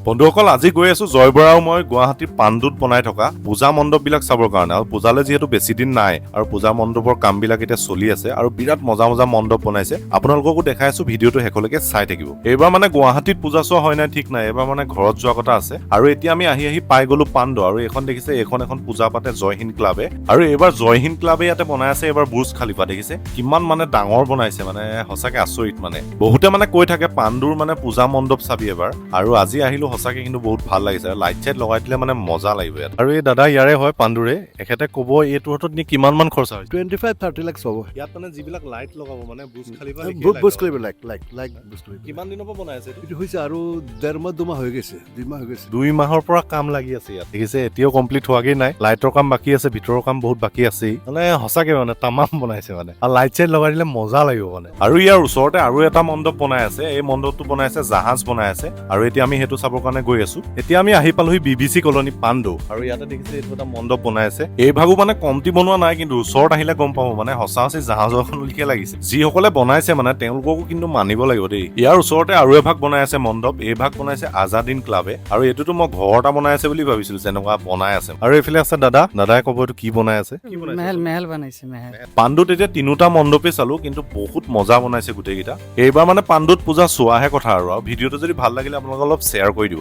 বন্ধুসকল আজি গৈ আছো জয়বৰা আৰু মই গুৱাহাটীৰ পাণ্ডুত বনাই থকা পূজা মণ্ডপবিলাক চাবৰ কাৰণে আৰু পূজালৈ যিহেতু বেছি দিন নাই আৰু পূজা মণ্ডপৰ কামবিলাক এতিয়া চলি আছে আৰু বিৰাট মজা মজা মণ্ডপ বনাইছে আপোনালোককো দেখাই আছো ভিডিঅ'টো শেষলৈকে চাই থাকিব এইবাৰ মানে গুৱাহাটীত পূজা চোৱা হয় নাই ঠিক নাই এইবাৰ মানে ঘৰত যোৱা কথা আছে আৰু এতিয়া আমি আহি পাই গলো পাণ্ডু আৰু এখন দেখিছে এখন পূজা পাতে জয়হিন্দ ক্লাবে আৰু এইবাৰ জয়হিন্দ ক্লাবে ইয়াতে বনাই আছে এইবাৰ বুৰ্জ খালিফা দেখিছে কিমান মানে ডাঙৰ বনাইছে মানে সঁচাকে আচৰিত মানে বহুতে মানে কৈ থাকে পাণ্ডুৰ মানে পূজা মণ্ডপ চাবি এবাৰ আৰু আজি আহিলো সঁচাকে কিন্তু বহুত ভাল লাগিছে লাইট চাইট লগাই দিলে মানে মজা লাগিব ইয়াত আৰু এই দাদা ইয়াৰে হয় পাণ্ডুৰে এখেতে ক'ব এইটো হতত নি কিমান মান খৰচা হৈছে 25-30 লাখ হ'ব ইয়াত মানে যিবিলাক লাইট লগাব মানে বুৰ্জ খালিফা বুজ কৰিব লাইক বুজ কৰিব কিমান দিনৰ পৰা বনাই আছে এইটো হৈছে আৰু 1.5 মাহ 2 মাহ হৈ গৈছে 2 মাহ হৈ গৈছে 2 মাহৰ পৰা কাম লাগি আছে ইয়াত দেখিছে এতিয়াও কমপ্লিট হোৱাগৈ নাই লাইটৰ কাম বাকী আছে ভিতৰৰ কাম বহুত বাকী আছেই মানে সঁচাকে মানে তামাম বনাইছে মানে আৰু লাইট চাইট লগাই দিলে মজা লাগিব মানে আৰু ইয়াৰ ওচৰতে আৰু এটা মণ্ডপ বনাই আছে এই মণ্ডপটো বনাই আছে জাহাজ বনাই আছে আৰু এতিয়া আমি সেইটো চাবৰ কাৰণে গৈ আছো এতিয়া আমি আহি পালোহি BBC কলনী পাণ্ডু আৰু ইয়াতে দেখিছে এইটো এটা মণ্ডপ বনাই আছে এই ভাগো মানে কমটি বনোৱা নাই কিন্তু ওচৰত আহিলে গম পাব মানে সঁচা সঁচি জাহাজৰখন লিখে লাগিছে যিসকলে বনাইছে মানে তেওঁলোককো কিন্তু মানিব লাগিব দেই ইয়াৰ ওচৰতে আৰু এভাগ বনাই আছে মণ্ডপ এই ভাগ বনাইছে আজাদিন ক্লাবে আৰু এইটোতো মই ঘৰ এটা বনাই আছে বুলি ভাবিছিলো যেনেকুৱা বনাই আছে আৰু এইফালে আছে দাদাই ক'ব এইটো কি বনাই আছে মেহেল বনাইছে মেহেল পাণ্ডুত এতিয়া 3টা মণ্ডপে চালো কিন্তু বহুত মজা বনাইছে গোটেইকেইটা এইবাৰ মানে পাণ্ডুত পূজা চোৱাহে কথা আৰু ভিডিঅ'টো যদি ভাল লাগিলে আপোনালোকে অলপ শ্বেয়াৰ কৰি দিব